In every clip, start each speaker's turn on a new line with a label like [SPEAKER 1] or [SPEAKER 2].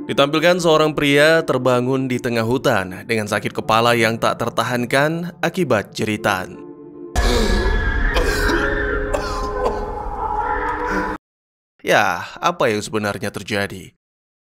[SPEAKER 1] Ditampilkan seorang pria terbangun di tengah hutan dengan sakit kepala yang tak tertahankan akibat jeritan. Ya, apa yang sebenarnya terjadi?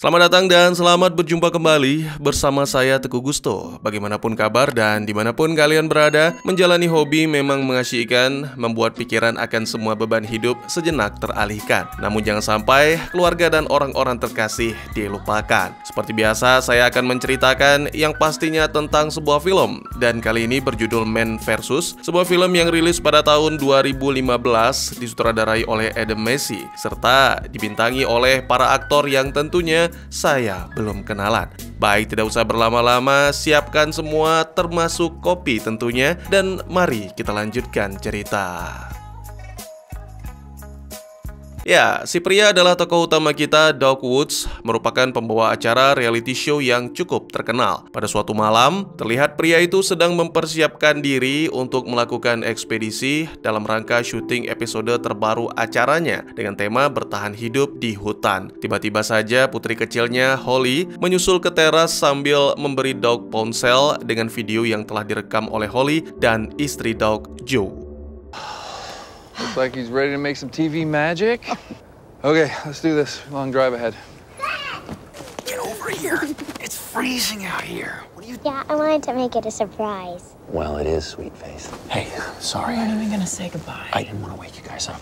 [SPEAKER 1] Selamat datang dan selamat berjumpa kembali bersama saya Teguh Gusto. Bagaimanapun kabar dan dimanapun kalian berada, menjalani hobi memang mengasyikkan, membuat pikiran akan semua beban hidup sejenak teralihkan. Namun jangan sampai keluarga dan orang-orang terkasih dilupakan. Seperti biasa, saya akan menceritakan yang pastinya tentang sebuah film. Dan kali ini berjudul Man vs. Sebuah film yang rilis pada tahun 2015, disutradarai oleh Adam Messi, serta dibintangi oleh para aktor yang tentunya saya belum kenalan. Baik, tidak usah berlama-lama, siapkan semua termasuk kopi tentunya, dan mari kita lanjutkan cerita. Ya, si pria adalah tokoh utama kita, Doug Woods, merupakan pembawa acara reality show yang cukup terkenal. Pada suatu malam, terlihat pria itu sedang mempersiapkan diri untuk melakukan ekspedisi dalam rangka syuting episode terbaru acaranya dengan tema bertahan hidup di hutan. Tiba-tiba saja putri kecilnya, Holly, menyusul ke teras sambil memberi Doug ponsel dengan video yang telah direkam oleh Holly dan istri Doug, Joe.
[SPEAKER 2] Looks like he's ready to make some TV magic. Okay, let's do this. Long drive ahead.
[SPEAKER 3] Get over here. It's freezing out here. What are you...
[SPEAKER 4] Yeah, I wanted to make it a surprise.
[SPEAKER 3] Well, it is, sweet face. Hey, sorry.
[SPEAKER 5] When are we gonna say goodbye?
[SPEAKER 3] I didn't want to wake you guys up.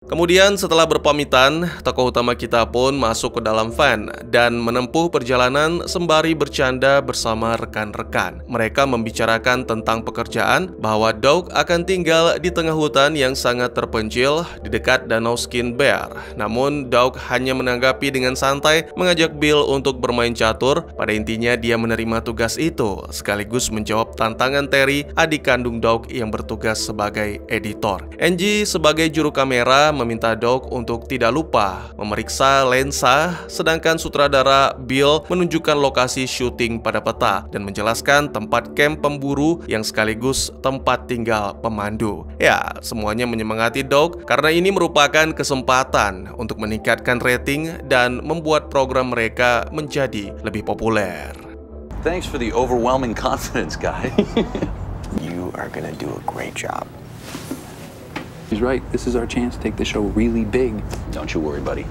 [SPEAKER 1] Kemudian setelah berpamitan, tokoh utama kita pun masuk ke dalam van dan menempuh perjalanan sembari bercanda bersama rekan-rekan. Mereka membicarakan tentang pekerjaan, bahwa Doug akan tinggal di tengah hutan yang sangat terpencil di dekat danau Skin Bear. Namun Doug hanya menanggapi dengan santai, mengajak Bill untuk bermain catur. Pada intinya dia menerima tugas itu, sekaligus menjawab tantangan Terry, adik kandung Doug yang bertugas sebagai editor. Angie sebagai juru kamera meminta Doug untuk tidak lupa memeriksa lensa, sedangkan sutradara Bill menunjukkan lokasi syuting pada peta dan menjelaskan tempat kamp pemburu yang sekaligus tempat tinggal pemandu. Ya, semuanya menyemangati Doug karena ini merupakan kesempatan untuk meningkatkan rating dan membuat program mereka menjadi lebih populer.
[SPEAKER 3] Thanks for the overwhelming confidence, guy. You are gonna do a great job.
[SPEAKER 2] He's right. This is our chance to take the show really big.
[SPEAKER 3] Don't you worry, buddy.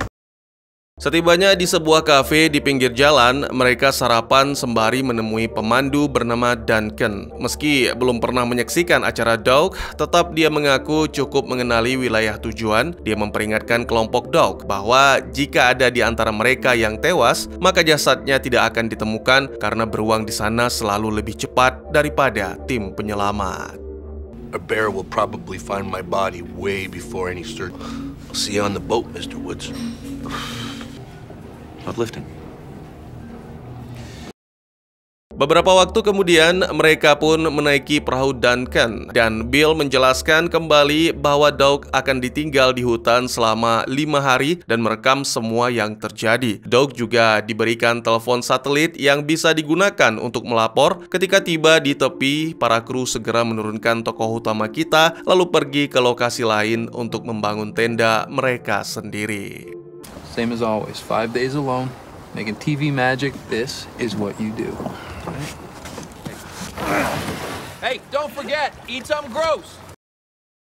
[SPEAKER 1] Setibanya di sebuah kafe di pinggir jalan, mereka sarapan sembari menemui pemandu bernama Duncan. Meski belum pernah menyaksikan acara Doug, tetap dia mengaku cukup mengenali wilayah tujuan. Dia memperingatkan kelompok Doug bahwa jika ada di antara mereka yang tewas, maka jasadnya tidak akan ditemukan karena beruang di sana selalu lebih cepat daripada tim penyelamat.
[SPEAKER 6] A bear will probably find my body way before any search. I'll see you on the boat, Mr. Woods.
[SPEAKER 3] Uplifting.
[SPEAKER 1] Beberapa waktu kemudian, mereka pun menaiki perahu Duncan dan Bill menjelaskan kembali bahwa Doug akan ditinggal di hutan selama 5 hari dan merekam semua yang terjadi. Doug juga diberikan telepon satelit yang bisa digunakan untuk melapor. Ketika tiba di tepi, para kru segera menurunkan tokoh utama kita lalu pergi ke lokasi lain untuk membangun tenda mereka sendiri.
[SPEAKER 2] Same as always. 5 days alone, making TV magic. This is what you do.
[SPEAKER 7] Hey, don't forget, eat something gross.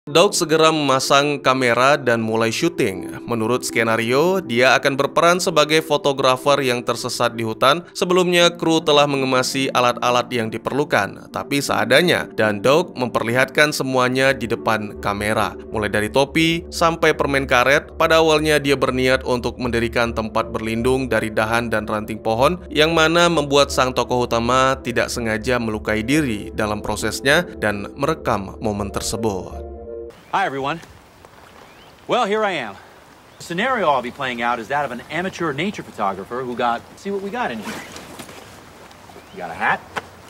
[SPEAKER 1] Doug segera memasang kamera dan mulai syuting. Menurut skenario, dia akan berperan sebagai fotografer yang tersesat di hutan. Sebelumnya, kru telah mengemasi alat-alat yang diperlukan, tapi seadanya, dan Doug memperlihatkan semuanya di depan kamera. Mulai dari topi sampai permen karet, pada awalnya dia berniat untuk mendirikan tempat berlindung dari dahan dan ranting pohon, yang mana membuat sang tokoh utama tidak sengaja melukai diri dalam prosesnya dan merekam momen tersebut.
[SPEAKER 7] Hi, everyone. Well, here I am. The scenario I'll be playing out is that of an amateur nature photographer who got... See what we got in here. We got a hat,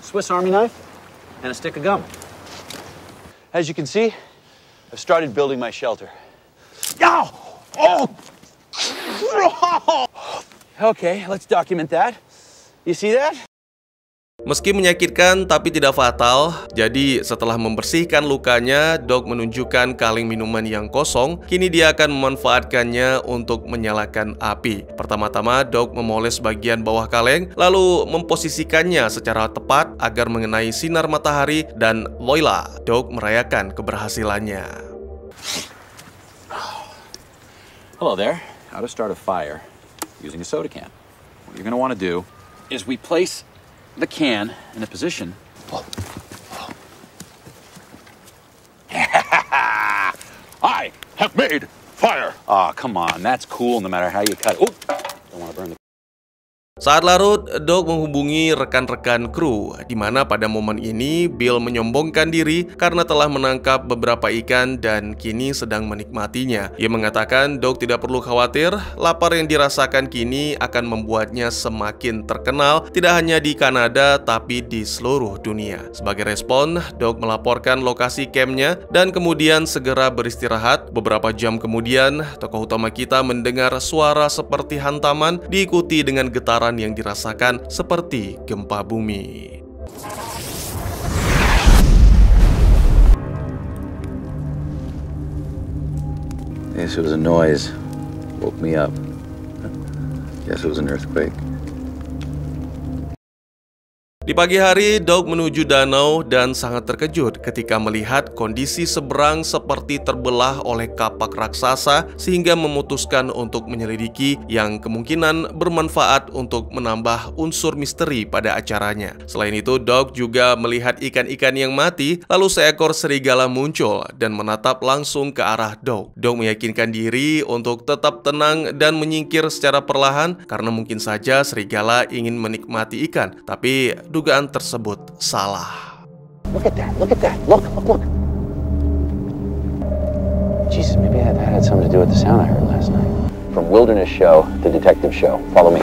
[SPEAKER 7] Swiss Army knife, and a stick of gum.
[SPEAKER 3] As you can see, I've started building my shelter.
[SPEAKER 7] Ow! Oh!
[SPEAKER 3] Okay, let's document that. You see that?
[SPEAKER 1] Meski menyakitkan tapi tidak fatal, jadi setelah membersihkan lukanya, Doug menunjukkan kaleng minuman yang kosong. Kini dia akan memanfaatkannya untuk menyalakan api. Pertama-tama, Doug memoles bagian bawah kaleng, lalu memposisikannya secara tepat agar mengenai sinar matahari, dan voila, Doug merayakan keberhasilannya.
[SPEAKER 7] Hello there. How to start a fire using a soda can. What you're going to want to do is we place the can in a position. I have made fire. Oh, come on. That's cool no matter how you cut it. Oh, don't want to burn the...
[SPEAKER 1] Saat larut, Doug menghubungi rekan-rekan kru, di mana pada momen ini Bill menyombongkan diri karena telah menangkap beberapa ikan dan kini sedang menikmatinya. Ia mengatakan Doug tidak perlu khawatir, lapar yang dirasakan kini akan membuatnya semakin terkenal tidak hanya di Kanada tapi di seluruh dunia. Sebagai respon, Doug melaporkan lokasi campnya dan kemudian segera beristirahat. Beberapa jam kemudian, tokoh utama kita mendengar suara seperti hantaman diikuti dengan getaran yang dirasakan seperti gempa bumi.
[SPEAKER 3] Yes, it was a noise. Woke me up. Guess it was an earthquake.
[SPEAKER 1] Di pagi hari, Doug menuju danau dan sangat terkejut ketika melihat kondisi seberang seperti terbelah oleh kapak raksasa sehingga memutuskan untuk menyelidiki yang kemungkinan bermanfaat untuk menambah unsur misteri pada acaranya. Selain itu, Doug juga melihat ikan-ikan yang mati, lalu seekor serigala muncul dan menatap langsung ke arah Doug. Doug meyakinkan diri untuk tetap tenang dan menyingkir secara perlahan karena mungkin saja serigala ingin menikmati ikan, tapi dugaan tersebut salah.
[SPEAKER 3] Look at that, look at that, look. Jesus, maybe that had something to do with the sound I heard last night. From wilderness show to detective show. Follow me.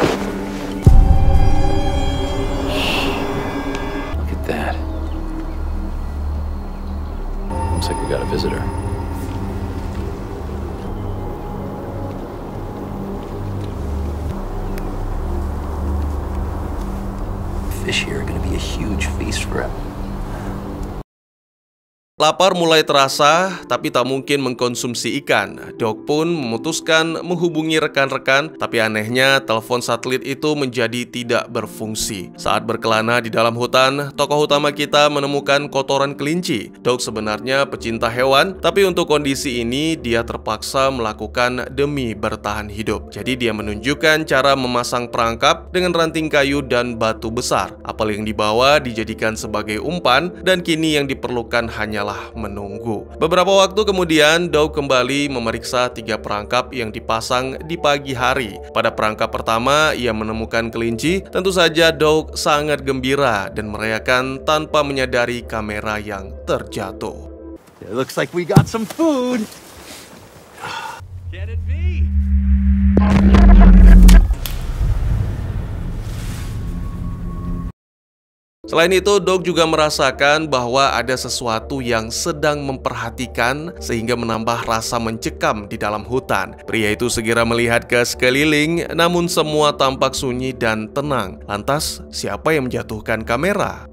[SPEAKER 3] Look at that. Looks like we got a visitor. Fish here are going to be a huge feast for him.
[SPEAKER 1] Lapar mulai terasa, tapi tak mungkin mengkonsumsi ikan. Doug pun memutuskan menghubungi rekan-rekan, tapi anehnya telepon satelit itu menjadi tidak berfungsi. Saat berkelana di dalam hutan, tokoh utama kita menemukan kotoran kelinci. Doug sebenarnya pecinta hewan, tapi untuk kondisi ini dia terpaksa melakukan demi bertahan hidup. Jadi dia menunjukkan cara memasang perangkap dengan ranting kayu dan batu besar. Apel yang dibawa dijadikan sebagai umpan, dan kini yang diperlukan hanyalah menunggu. Beberapa waktu kemudian, Doug kembali memeriksa 3 perangkap yang dipasang di pagi hari. Pada perangkap pertama, ia menemukan kelinci. Tentu saja Doug sangat gembira dan merayakan tanpa menyadari kamera yang terjatuh.
[SPEAKER 7] It looks like we got some food. Can it be?
[SPEAKER 1] Selain itu, Doug juga merasakan bahwa ada sesuatu yang sedang memperhatikan sehingga menambah rasa mencekam di dalam hutan. Pria itu segera melihat ke sekeliling, namun semua tampak sunyi dan tenang. Lantas, siapa yang menjatuhkan kamera?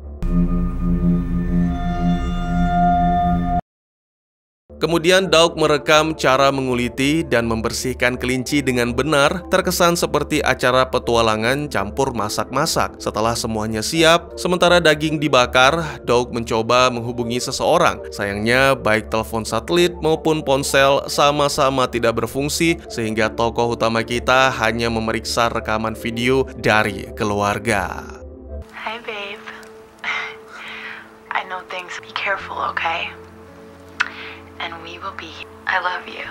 [SPEAKER 1] Kemudian Doug merekam cara menguliti dan membersihkan kelinci dengan benar, terkesan seperti acara petualangan campur masak-masak. Setelah semuanya siap, sementara daging dibakar, Doug mencoba menghubungi seseorang. Sayangnya, baik telepon satelit maupun ponsel sama-sama tidak berfungsi, sehingga tokoh utama kita hanya memeriksa rekaman video dari keluarga.
[SPEAKER 5] Hi, babe. I know things. Be careful, okay? And we will be. I love you.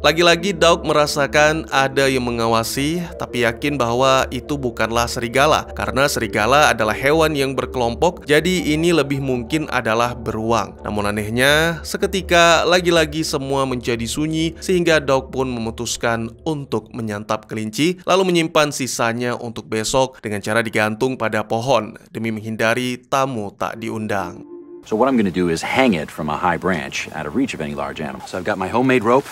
[SPEAKER 1] Lagi-lagi Doug merasakan ada yang mengawasi, tapi yakin bahwa itu bukanlah serigala. Karena serigala adalah hewan yang berkelompok, jadi ini lebih mungkin adalah beruang. Namun anehnya, seketika lagi-lagi semua menjadi sunyi, sehingga Doug pun memutuskan untuk menyantap kelinci, lalu menyimpan sisanya untuk besok dengan cara digantung pada pohon, demi menghindari tamu tak diundang.
[SPEAKER 7] So what I'm going to do is hang it from a high branch out of reach of any large animal. So I've got my homemade rope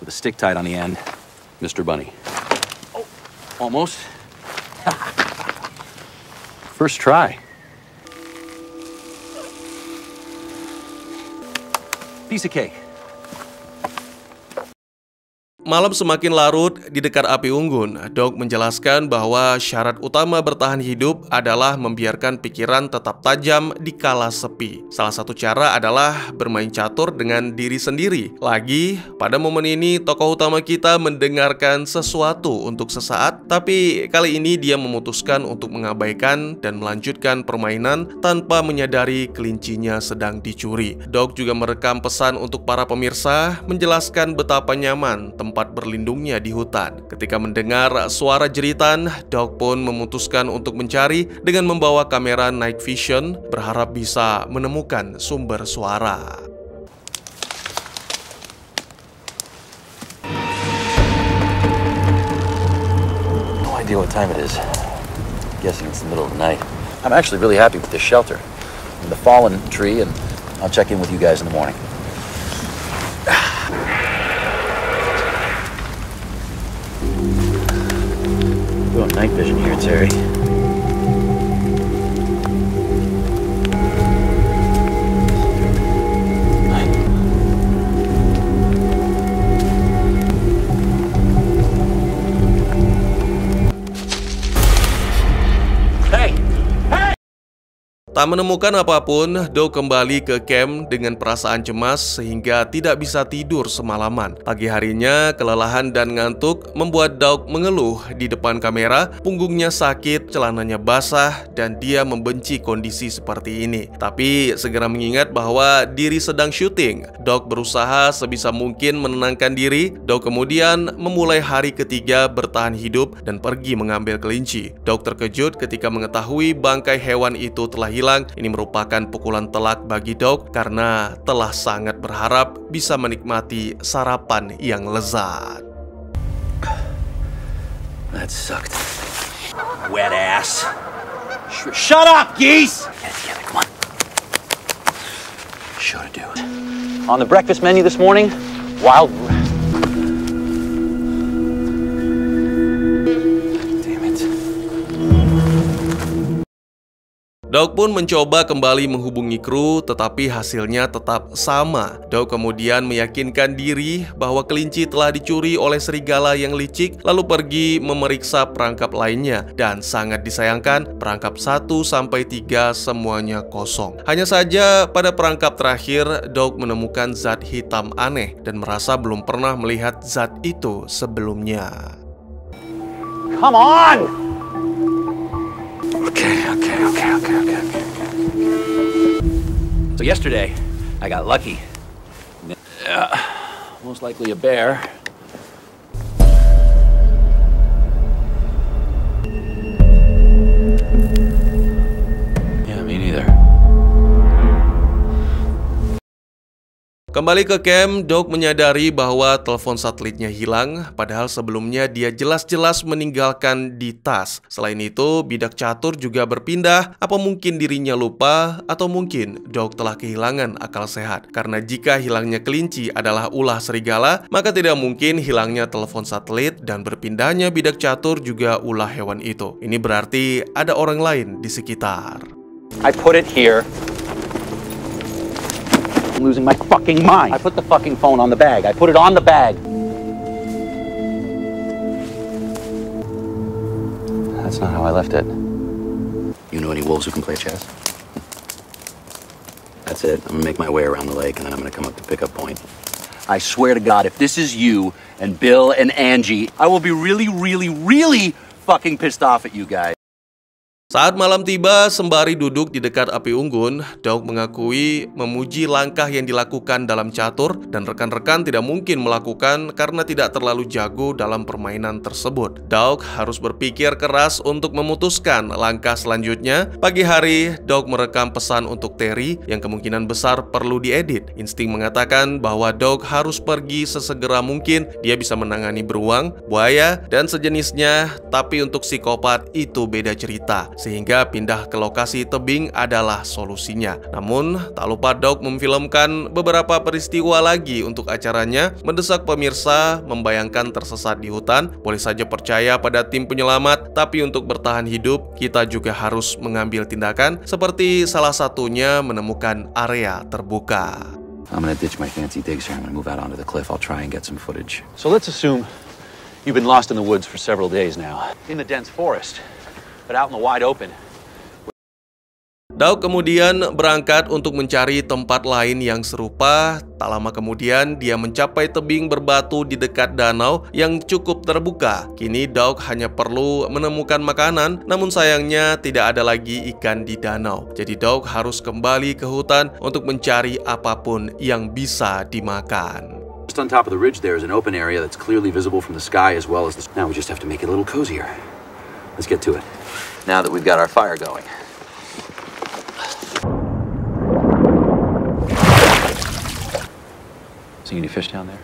[SPEAKER 7] with a stick tied on the end. Mr. Bunny. Oh, almost. First try. Piece of cake.
[SPEAKER 1] Malam semakin larut di dekat api unggun. Doug menjelaskan bahwa syarat utama bertahan hidup adalah membiarkan pikiran tetap tajam di kala sepi. Salah satu cara adalah bermain catur dengan diri sendiri. Lagi, pada momen ini tokoh utama kita mendengarkan sesuatu untuk sesaat, tapi kali ini dia memutuskan untuk mengabaikan dan melanjutkan permainan tanpa menyadari kelincinya sedang dicuri. Doug juga merekam pesan untuk para pemirsa, menjelaskan betapa nyaman tempat berlindungnya di hutan. Ketika mendengar suara jeritan, Doug pun memutuskan untuk mencari dengan membawa kamera night vision, berharap bisa menemukan sumber suara.
[SPEAKER 3] No idea what time it is. Guessing it's the middle of the night. I'm actually really happy with this shelter. And the fallen tree, and I'll check in with you guys in the morning. Doing night vision here, Terry.
[SPEAKER 1] Tak menemukan apapun, Doug kembali ke camp dengan perasaan cemas sehingga tidak bisa tidur semalaman. Pagi harinya, kelelahan dan ngantuk membuat Doug mengeluh di depan kamera, punggungnya sakit, celananya basah, dan dia membenci kondisi seperti ini. Tapi segera mengingat bahwa diri sedang syuting, Doug berusaha sebisa mungkin menenangkan diri. Doug kemudian memulai hari ketiga bertahan hidup dan pergi mengambil kelinci. Doug terkejut ketika mengetahui bangkai hewan itu telah hilang. Ini merupakan pukulan telak bagi Doug karena telah sangat berharap bisa menikmati sarapan yang lezat.
[SPEAKER 3] That sucked.
[SPEAKER 7] Wet ass. Shut up, geese!
[SPEAKER 3] Get it, come on. Sure to do it. On the breakfast menu this morning, wild... Damn it.
[SPEAKER 1] Doug pun mencoba kembali menghubungi kru, tetapi hasilnya tetap sama. Doug kemudian meyakinkan diri bahwa kelinci telah dicuri oleh serigala yang licik, lalu pergi memeriksa perangkap lainnya. Dan sangat disayangkan, perangkap 1-3 semuanya kosong. Hanya saja pada perangkap terakhir, Doug menemukan zat hitam aneh dan merasa belum pernah melihat zat itu sebelumnya.
[SPEAKER 7] Come on!
[SPEAKER 3] Okay.
[SPEAKER 7] So yesterday, I got lucky. Most likely a bear.
[SPEAKER 3] Yeah, me neither.
[SPEAKER 1] Kembali ke camp, Doug menyadari bahwa telepon satelitnya hilang, padahal sebelumnya dia jelas-jelas meninggalkan di tas. Selain itu, bidak catur juga berpindah. Apa mungkin dirinya lupa? Atau mungkin Doug telah kehilangan akal sehat? Karena jika hilangnya kelinci adalah ulah serigala, maka tidak mungkin hilangnya telepon satelit dan berpindahnya bidak catur juga ulah hewan itu. Ini berarti ada orang lain di sekitar.
[SPEAKER 7] I put it here. I'm losing my fucking mind. I put the fucking phone on the bag. I put it on the bag.
[SPEAKER 3] That's not how I left it. You know any wolves who can play chess? That's it. I'm gonna make my way around the lake and then I'm gonna come up to pick up point.
[SPEAKER 7] I swear to God, if this is you and Bill and Angie, I will be really fucking pissed off at you guys.
[SPEAKER 1] Saat malam tiba, sembari duduk di dekat api unggun, Doug mengakui memuji langkah yang dilakukan dalam catur dan rekan-rekan tidak mungkin melakukan karena tidak terlalu jago dalam permainan tersebut. Doug harus berpikir keras untuk memutuskan langkah selanjutnya. Pagi hari, Doug merekam pesan untuk Terry yang kemungkinan besar perlu diedit. Insting mengatakan bahwa Doug harus pergi sesegera mungkin. Dia bisa menangani beruang, buaya, dan sejenisnya, tapi untuk psikopat itu beda cerita. sehingga pindah ke lokasi tebing adalah solusinya. Namun, tak lupa Doug memfilmkan beberapa peristiwa lagi untuk acaranya, mendesak pemirsa membayangkan tersesat di hutan. Boleh saja percaya pada tim penyelamat, tapi untuk bertahan hidup, kita juga harus mengambil tindakan, seperti salah satunya menemukan area terbuka.
[SPEAKER 3] I'm gonna ditch my fancy digs here. I'm gonna move out onto the cliff. I'll try and get some footage.
[SPEAKER 7] So let's assume you've been lost in the woods for several days now, in the dense forest, but out in the wide open.
[SPEAKER 1] Doug kemudian berangkat untuk mencari tempat lain yang serupa. Tak lama kemudian, dia mencapai tebing berbatu di dekat danau yang cukup terbuka. Kini Doug hanya perlu menemukan makanan, namun sayangnya tidak ada lagi ikan di danau. Jadi Doug harus kembali ke hutan untuk mencari apapun yang bisa dimakan.
[SPEAKER 3] Just on top of the ridge there is an open area that's clearly visible from the sky as well as the... Now we just have to make it a little cozier. Let's get to it. Now that we've got our fire going.
[SPEAKER 7] See any fish down there?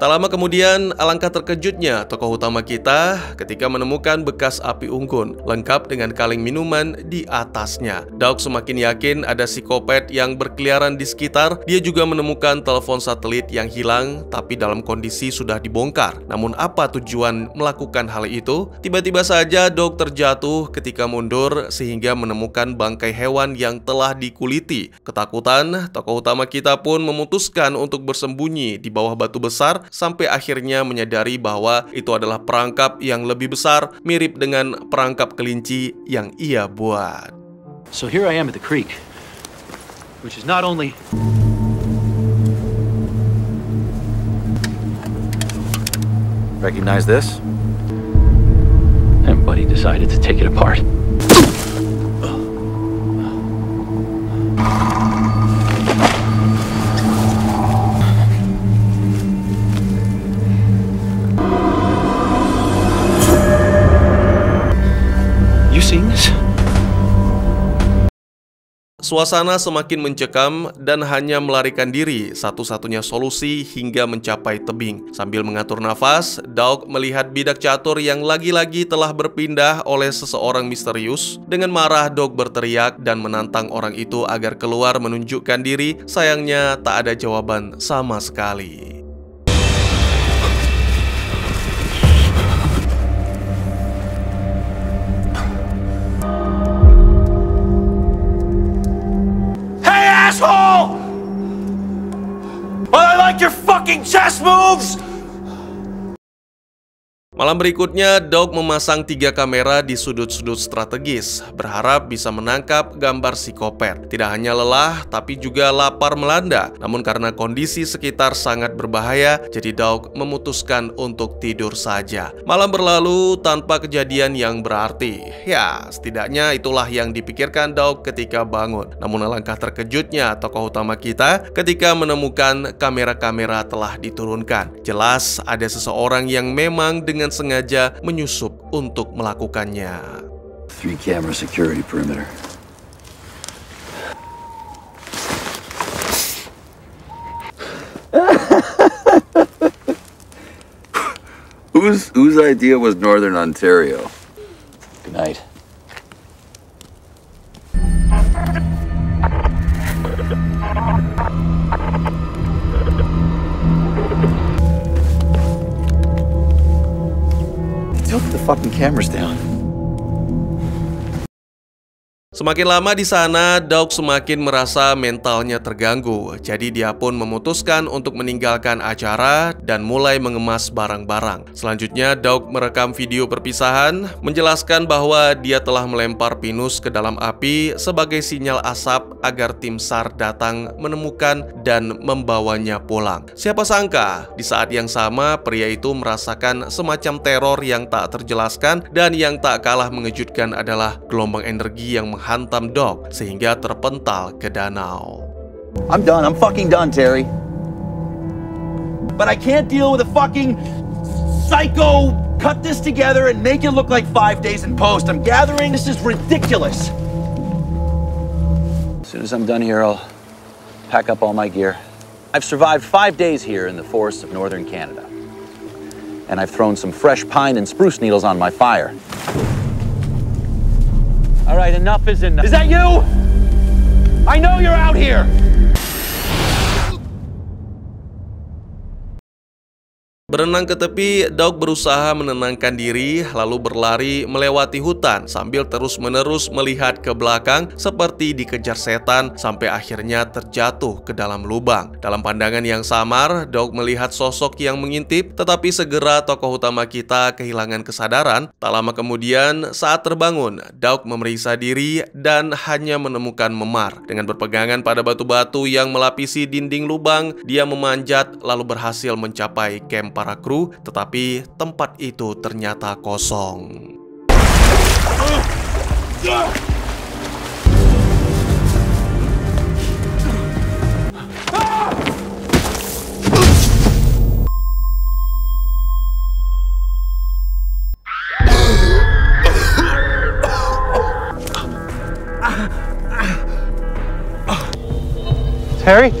[SPEAKER 1] Tak lama kemudian, alangkah terkejutnya tokoh utama kita ketika menemukan bekas api unggun lengkap dengan kaleng minuman di atasnya. Doug semakin yakin ada psikopat yang berkeliaran di sekitar. Dia juga menemukan telepon satelit yang hilang tapi dalam kondisi sudah dibongkar. Namun apa tujuan melakukan hal itu? Tiba-tiba saja Doug terjatuh ketika mundur sehingga menemukan bangkai hewan yang telah dikuliti. Ketakutan, tokoh utama kita pun memutuskan untuk bersembunyi di bawah batu besar sampai akhirnya menyadari bahwa itu adalah perangkap yang lebih besar, mirip dengan perangkap kelinci yang ia buat.
[SPEAKER 7] So here I am at the creek, which is not only
[SPEAKER 3] Recognize this?
[SPEAKER 7] and Buddy decided to take it apart.
[SPEAKER 1] Suasana semakin mencekam dan hanya melarikan diri satu-satunya solusi hingga mencapai tebing. Sambil mengatur nafas, Doug melihat bidak catur yang lagi-lagi telah berpindah oleh seseorang misterius. Dengan marah, Doug berteriak dan menantang orang itu agar keluar menunjukkan diri. Sayangnya tak ada jawaban sama sekali.
[SPEAKER 7] Asshole! Well, I like your fucking chess moves!
[SPEAKER 1] Malam berikutnya, Doug memasang 3 kamera di sudut-sudut strategis, berharap bisa menangkap gambar psikopat. Tidak hanya lelah, tapi juga lapar melanda. Namun karena kondisi sekitar sangat berbahaya, jadi Doug memutuskan untuk tidur saja. Malam berlalu tanpa kejadian yang berarti. Ya, setidaknya itulah yang dipikirkan Doug ketika bangun. Namun alangkah terkejutnya tokoh utama kita ketika menemukan kamera-kamera telah diturunkan. Jelas ada seseorang yang memang dengan sengaja menyusup untuk melakukannya.
[SPEAKER 3] 3 camera security perimeter. Whose idea was Northern Ontario?
[SPEAKER 7] Good night.
[SPEAKER 3] Tilt the fucking cameras down.
[SPEAKER 1] Semakin lama di sana, Doug semakin merasa mentalnya terganggu. Jadi dia pun memutuskan untuk meninggalkan acara dan mulai mengemas barang-barang. Selanjutnya, Doug merekam video perpisahan, menjelaskan bahwa dia telah melempar pinus ke dalam api sebagai sinyal asap agar tim SAR datang menemukan dan membawanya pulang. Siapa sangka, di saat yang sama pria itu merasakan semacam teror yang tak terjelaskan, dan yang tak kalah mengejutkan adalah gelombang energi yang menghantam Doug sehingga terpental ke danau.
[SPEAKER 3] I'm done. I'm fucking done, Terry. But I can't deal with a fucking psycho cut this together and make it look like 5 days in post. I'm gathering. This is ridiculous.
[SPEAKER 7] As soon as I'm done here, I'll pack up all my gear. I've survived 5 days here in the forests of northern Canada.
[SPEAKER 3] and I've thrown some fresh pine and spruce needles on my fire. All right, enough is enough. Is that you? I know you're out here!
[SPEAKER 1] Berenang ke tepi, Doug berusaha menenangkan diri lalu berlari melewati hutan sambil terus-menerus melihat ke belakang seperti dikejar setan sampai akhirnya terjatuh ke dalam lubang. Dalam pandangan yang samar, Doug melihat sosok yang mengintip, tetapi segera tokoh utama kita kehilangan kesadaran. Tak lama kemudian, saat terbangun, Doug memeriksa diri dan hanya menemukan memar. Dengan berpegangan pada batu-batu yang melapisi dinding lubang, dia memanjat lalu berhasil mencapai kamp para kru, tetapi tempat itu ternyata kosong.
[SPEAKER 2] Terry?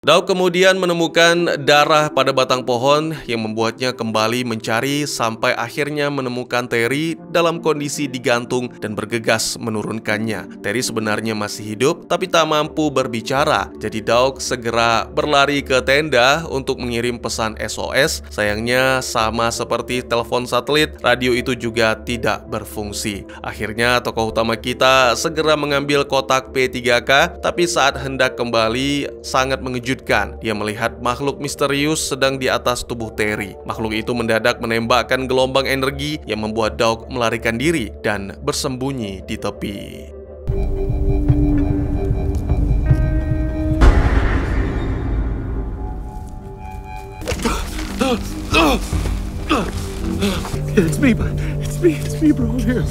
[SPEAKER 1] Doug kemudian menemukan darah pada batang pohon yang membuatnya kembali mencari sampai akhirnya menemukan Terry dalam kondisi digantung dan bergegas menurunkannya. Terry sebenarnya masih hidup tapi tak mampu berbicara. Jadi Doug segera berlari ke tenda untuk mengirim pesan SOS. Sayangnya sama seperti telepon satelit, radio itu juga tidak berfungsi. Akhirnya tokoh utama kita segera mengambil kotak P3K, tapi saat hendak kembali sangat mengejutkan. Dia melihat makhluk misterius sedang di atas tubuh Terry. Makhluk itu mendadak menembakkan gelombang energi yang membuat Doug melarikan diri dan bersembunyi di tepi.
[SPEAKER 6] It's me, bro. Here.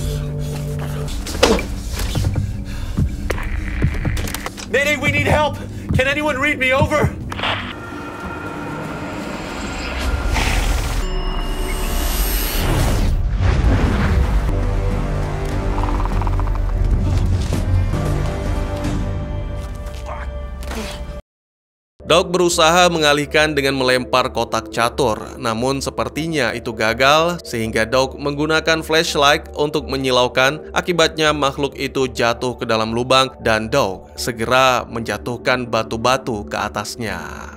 [SPEAKER 7] Mayday, we need help! Can anyone read me over?
[SPEAKER 1] Doug berusaha mengalihkan dengan melempar kotak catur, namun sepertinya itu gagal sehingga Doug menggunakan flashlight untuk menyilaukan. Akibatnya makhluk itu jatuh ke dalam lubang dan Doug segera menjatuhkan batu-batu ke atasnya.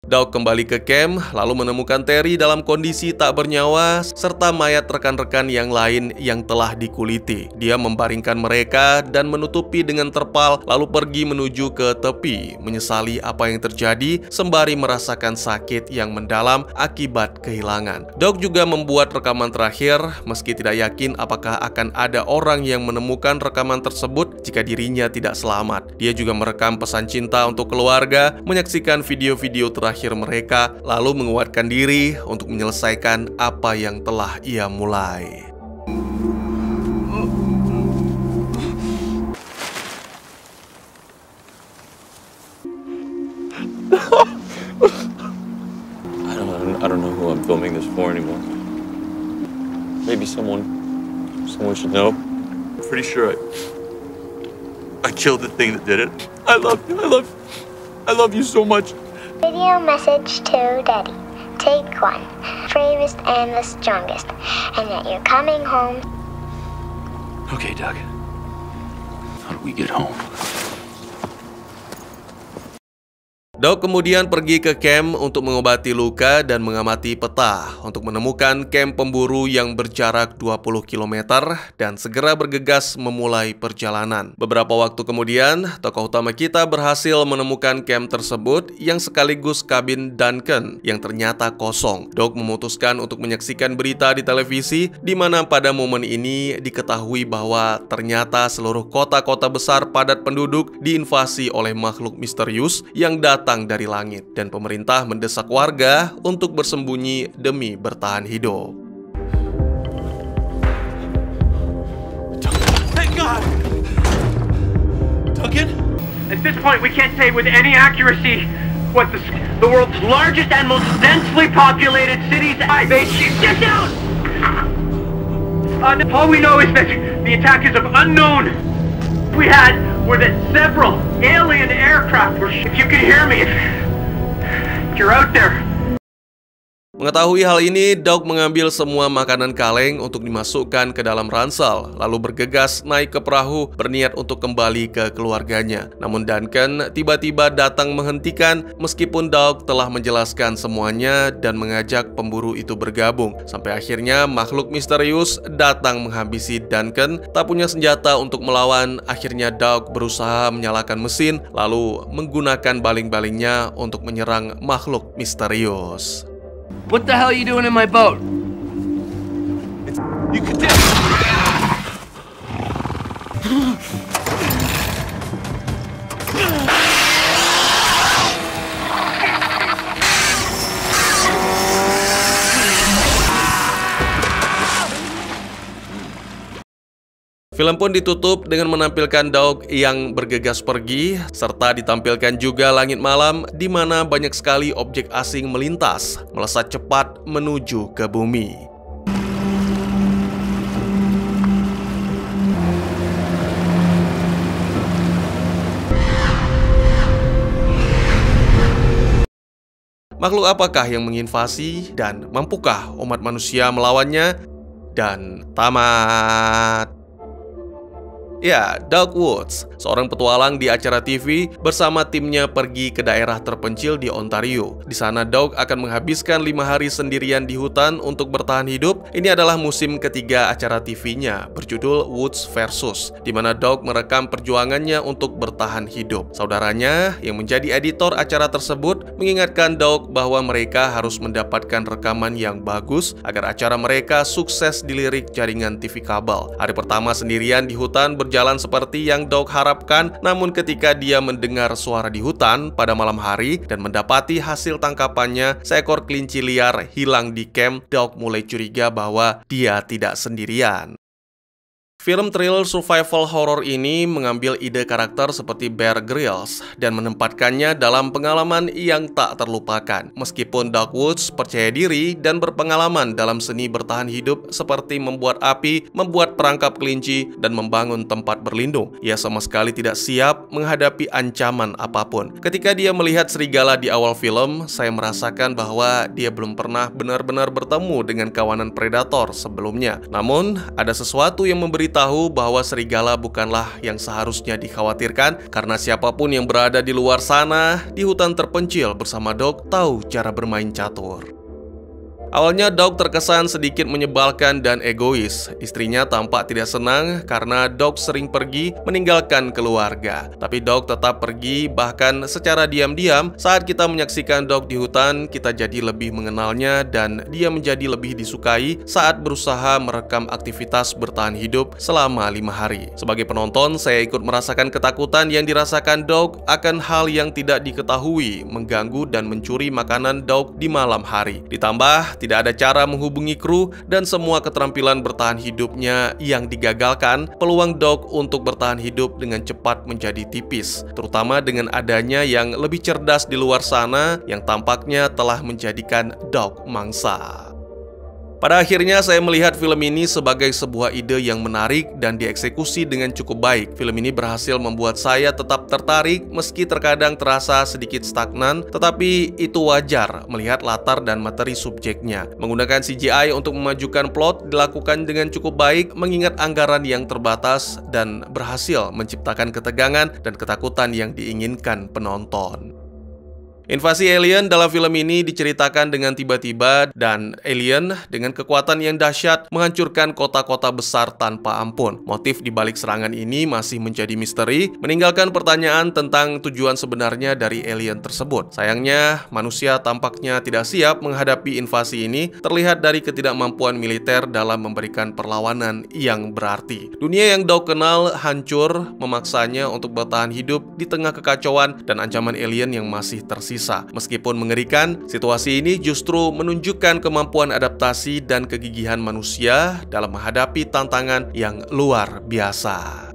[SPEAKER 1] Doug kembali ke camp, lalu menemukan Terry dalam kondisi tak bernyawa, serta mayat rekan-rekan yang lain yang telah dikuliti. Dia membaringkan mereka dan menutupi dengan terpal, lalu pergi menuju ke tepi, menyesali apa yang terjadi, sembari merasakan sakit yang mendalam akibat kehilangan. Doug juga membuat rekaman terakhir, meski tidak yakin apakah akan ada orang yang menemukan rekaman tersebut jika dirinya tidak selamat. Dia juga merekam pesan cinta untuk keluarga, menyaksikan video-video terakhir mereka, lalu menguatkan diri untuk menyelesaikan apa yang telah ia mulai.
[SPEAKER 8] I don't know who I'm filming this for anymore. Maybe someone should know. I'm pretty sure I killed the thing that did it. I love you so much.
[SPEAKER 4] Video message to Daddy. Take 1. Bravest and the strongest. And that you're coming home.
[SPEAKER 8] Okay, Doug. How do we get home?
[SPEAKER 1] Doug kemudian pergi ke camp untuk mengobati luka dan mengamati peta untuk menemukan camp pemburu yang berjarak 20 km dan segera bergegas memulai perjalanan. Beberapa waktu kemudian, tokoh utama kita berhasil menemukan camp tersebut yang sekaligus kabin Duncan yang ternyata kosong. Doug memutuskan untuk menyaksikan berita di televisi di mana pada momen ini diketahui bahwa ternyata seluruh kota-kota besar padat penduduk diinvasi oleh makhluk misterius yang datang dari langit, dan pemerintah mendesak warga untuk bersembunyi demi bertahan hidup.
[SPEAKER 6] Duncan?
[SPEAKER 9] At this point, we can't say with any accuracy what the world's largest and most densely populated city's base. Get down! All we know is that the attack is of unknown. We were that several alien aircraft were. If you can hear me, if you're out there.
[SPEAKER 1] Mengetahui hal ini, Doug mengambil semua makanan kaleng untuk dimasukkan ke dalam ransel, lalu bergegas naik ke perahu berniat untuk kembali ke keluarganya. Namun Duncan tiba-tiba datang menghentikan meskipun Doug telah menjelaskan semuanya dan mengajak pemburu itu bergabung. Sampai akhirnya makhluk misterius datang menghabisi Duncan, tak punya senjata untuk melawan. Akhirnya Doug berusaha menyalakan mesin, lalu menggunakan baling-balingnya untuk menyerang makhluk misterius.
[SPEAKER 9] What the hell are you doing in my boat?
[SPEAKER 6] You could do.
[SPEAKER 1] Film pun ditutup dengan menampilkan Doug yang bergegas pergi, serta ditampilkan juga langit malam di mana banyak sekali objek asing melintas, melesat cepat menuju ke bumi. Makhluk apakah yang menginvasi dan mampukah umat manusia melawannya? Dan tamat. Ya, Doug Woods, seorang petualang di acara TV bersama timnya pergi ke daerah terpencil di Ontario. Di sana Doug akan menghabiskan 5 hari sendirian di hutan untuk bertahan hidup. Ini adalah musim ketiga acara TV-nya berjudul Woods Versus, di mana Doug merekam perjuangannya untuk bertahan hidup. Saudaranya yang menjadi editor acara tersebut mengingatkan Doug bahwa mereka harus mendapatkan rekaman yang bagus agar acara mereka sukses dilirik jaringan TV kabel. Hari pertama sendirian di hutan berjalan seperti yang Doug harapkan, namun ketika dia mendengar suara di hutan pada malam hari dan mendapati hasil tangkapannya seekor kelinci liar hilang di camp, Doug mulai curiga bahwa dia tidak sendirian. Film thriller survival horror ini mengambil ide karakter seperti Bear Grylls dan menempatkannya dalam pengalaman yang tak terlupakan. Meskipun Doug Woods percaya diri dan berpengalaman dalam seni bertahan hidup seperti membuat api, membuat perangkap kelinci, dan membangun tempat berlindung, ia sama sekali tidak siap menghadapi ancaman apapun. Ketika dia melihat serigala di awal film, saya merasakan bahwa dia belum pernah benar-benar bertemu dengan kawanan predator sebelumnya. Namun, ada sesuatu yang memberi tahu bahwa serigala bukanlah yang seharusnya dikhawatirkan, karena siapapun yang berada di luar sana di hutan terpencil bersama Doug tahu cara bermain catur. Awalnya Doug terkesan sedikit menyebalkan dan egois. Istrinya tampak tidak senang karena Doug sering pergi meninggalkan keluarga. Tapi Doug tetap pergi, bahkan secara diam-diam. Saat kita menyaksikan Doug di hutan, kita jadi lebih mengenalnya dan dia menjadi lebih disukai saat berusaha merekam aktivitas bertahan hidup selama 5 hari. Sebagai penonton, saya ikut merasakan ketakutan yang dirasakan Doug akan hal yang tidak diketahui, mengganggu dan mencuri makanan Doug di malam hari. Ditambah tidak ada cara menghubungi kru dan semua keterampilan bertahan hidupnya yang digagalkan, peluang Doug untuk bertahan hidup dengan cepat menjadi tipis, terutama dengan adanya yang lebih cerdas di luar sana yang tampaknya telah menjadikan Doug mangsa. Pada akhirnya saya melihat film ini sebagai sebuah ide yang menarik dan dieksekusi dengan cukup baik. Film ini berhasil membuat saya tetap tertarik meski terkadang terasa sedikit stagnan, tetapi itu wajar melihat latar dan materi subjeknya. Menggunakan CGI untuk memajukan plot dilakukan dengan cukup baik mengingat anggaran yang terbatas dan berhasil menciptakan ketegangan dan ketakutan yang diinginkan penonton. Invasi alien dalam film ini diceritakan dengan tiba-tiba dan alien dengan kekuatan yang dahsyat menghancurkan kota-kota besar tanpa ampun. Motif di balik serangan ini masih menjadi misteri, meninggalkan pertanyaan tentang tujuan sebenarnya dari alien tersebut. Sayangnya, manusia tampaknya tidak siap menghadapi invasi ini, terlihat dari ketidakmampuan militer dalam memberikan perlawanan yang berarti. Dunia yang Doug kenal hancur, memaksanya untuk bertahan hidup di tengah kekacauan dan ancaman alien yang masih tersisa. Meskipun mengerikan, situasi ini justru menunjukkan kemampuan adaptasi dan kegigihan manusia dalam menghadapi tantangan yang luar biasa.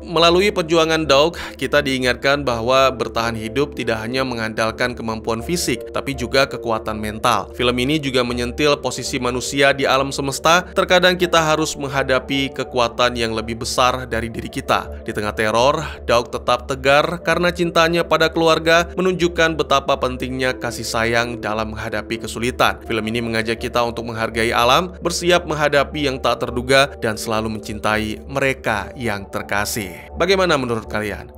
[SPEAKER 1] Melalui perjuangan Doug, kita diingatkan bahwa bertahan hidup tidak hanya mengandalkan kemampuan fisik, tapi juga kekuatan mental. Film ini juga menyentil posisi manusia di alam semesta. Terkadang kita harus menghadapi kekuatan yang lebih besar dari diri kita. Di tengah teror, Doug tetap tegar karena cintanya pada keluarga menunjukkan betapa pentingnya kasih sayang dalam menghadapi kesulitan. Film ini mengajak kita untuk menghargai alam, bersiap menghadapi yang tak terduga, dan selalu mencintai mereka yang terkasih. Bagaimana menurut kalian?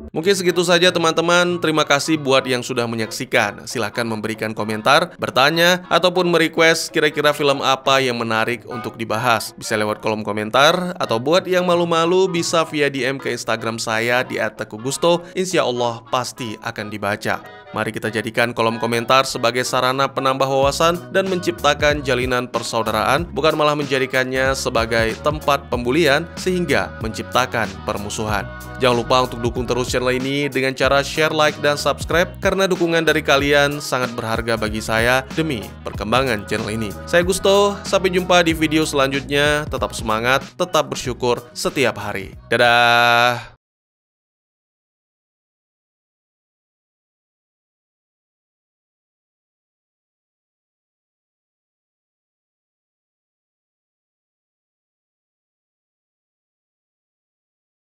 [SPEAKER 1] Mungkin segitu saja teman-teman. Terima kasih buat yang sudah menyaksikan. Silahkan memberikan komentar, bertanya, ataupun merequest kira-kira film apa yang menarik untuk dibahas. Bisa lewat kolom komentar, atau buat yang malu-malu bisa via DM ke Instagram saya di @teguhgusto. Insya Allah pasti akan dibaca. Mari kita jadikan kolom komentar sebagai sarana penambah wawasan dan menciptakan jalinan persaudaraan, bukan malah menjadikannya sebagai tempat pembulian sehingga menciptakan permusuhan. Jangan lupa untuk dukung terus channel ini dengan cara share, like, dan subscribe, karena dukungan dari kalian sangat berharga bagi saya demi perkembangan channel ini. Saya Gusto, sampai jumpa di video selanjutnya. Tetap semangat, tetap bersyukur setiap hari. Dadah!